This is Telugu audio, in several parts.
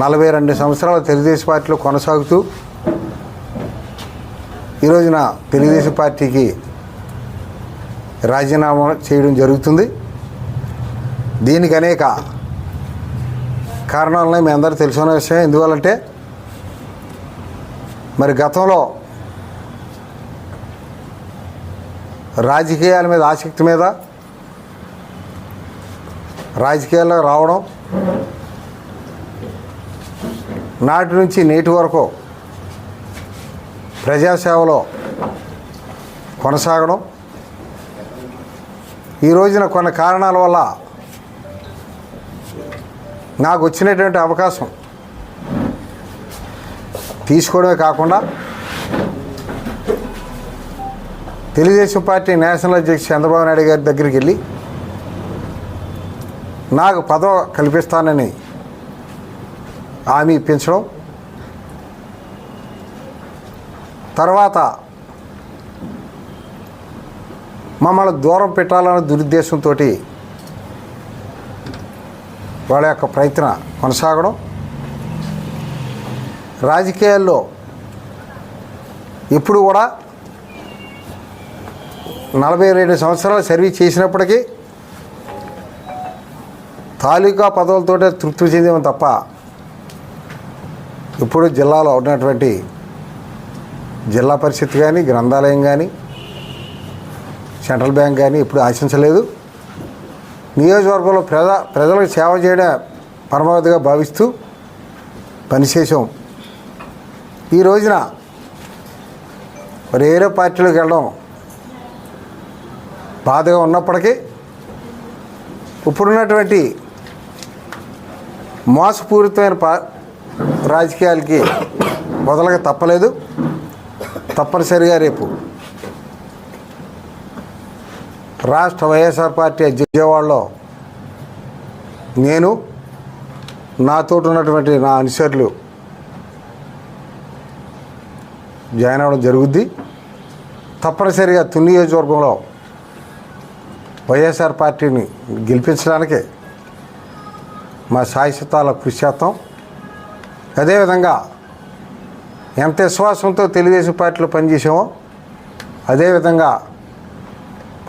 42 సంవత్సరాల తెలుగుదేశం పార్టీలో కొనసాగుతూ ఈ రోజున తెలుగుదేశం పార్టీకి రాజీనామా చేయడం జరుగుతుంది. దీనికి అనేక కారణాలని మీ అందరూ తెలుసుకున్న విషయం. ఎందువల్లంటే మరి గతంలో రాజకీయాల మీద ఆసక్తి మీద రాజకీయాల్లో రావడం, నాటి నుంచి నేటి వరకు ప్రజాసేవలో కొనసాగడం, ఈ రోజున కొన్ని కారణాల వల్ల నాకు వచ్చినటువంటి అవకాశం తీసుకోవడమే కాకుండా తెలుగుదేశం పార్టీ నేషనల్ అధ్యక్షుడు చంద్రబాబు నాయుడు గారి దగ్గరికి వెళ్ళి నాకు పదవి కల్పిస్తానని హామీ ఇప్పించడం, తర్వాత మమ్మల్ని దూరం పెట్టాలన్న దురుద్దేశంతో వాళ్ళ యొక్క ప్రయత్నం కొనసాగడం, రాజకీయాల్లో ఇప్పుడు కూడా 42 సంవత్సరాలు సర్వీస్ చేసినప్పటికీ తాలూకా పదవులతోటే తృప్తి చెందాము తప్ప ఇప్పుడు జిల్లాలో ఉన్నటువంటి జిల్లా పరిషత్ కానీ, గ్రంథాలయం కానీ, సెంట్రల్ బ్యాంక్ కానీ ఇప్పుడు ఆశించలేదు. నియోజకవర్గంలో ప్రజలకు సేవ చేయడం పరమావధిగా భావిస్తూ పనిచేసాం. ఈ రోజున వేరే పార్టీలోకి వెళ్ళడం బాధగా ఉన్నప్పటికీ ఇప్పుడున్నటువంటి మోసపూరితమైన రాజకీయాలకి మొదలగా తప్పలేదు. తప్పనిసరిగా రేపు రాష్ట్ర వైఎస్ఆర్ పార్టీ విజయవాడలో నేను, నాతో ఉన్నటువంటి నా అనుచరులు జాయిన్ అవ్వడం జరుగుద్ది. తప్పనిసరిగా తుని నియోజకవర్గంలో వైఎస్ఆర్ పార్టీని గెలిపించడానికే మా శాశ్వతాల కృషి చేస్తాం. అదేవిధంగా ఎంత విశ్వాసంతో తెలుగుదేశం పార్టీలో పనిచేసామో అదేవిధంగా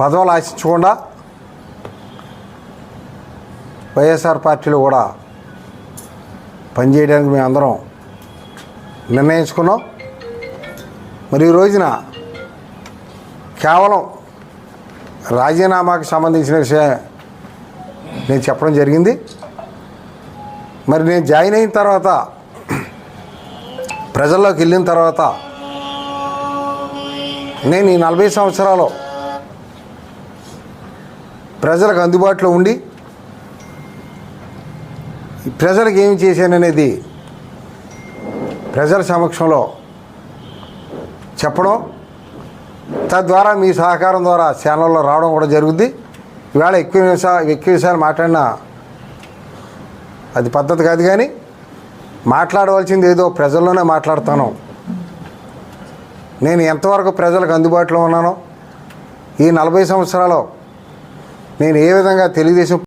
పదవులు ఆశించకుండా వైఎస్ఆర్ పార్టీలో కూడా పనిచేయడానికి మేము అందరం నిర్ణయించుకున్నాం. మరి ఈ రోజున కేవలం రాజీనామాకు సంబంధించిన విషయం నేను చెప్పడం జరిగింది. మరి నేను జాయిన్ అయిన తర్వాత ప్రజల్లోకి వెళ్ళిన తర్వాత నేను ఈ 40 సంవత్సరాలు ప్రజలకు అందుబాటులో ఉండి ప్రజలకు ఏమి చేశాననేది ప్రజల సమక్షంలో చెప్పడం, తద్వారా మీ సహకారం ద్వారా ఛానల్లో రావడం కూడా జరుగుద్ది. ఇవాళ ఎక్కువ విషయాలు మాట్లాడినా అది పద్ధతి కాదు, కానీ మాట్లాడవలసింది ఏదో ప్రజల్లోనే మాట్లాడతాను. నేను ఎంతవరకు ప్రజలకు అందుబాటులో ఉన్నానో, ఈ 40 సంవత్సరాలు నేను ఏ విధంగా తెలుగుదేశం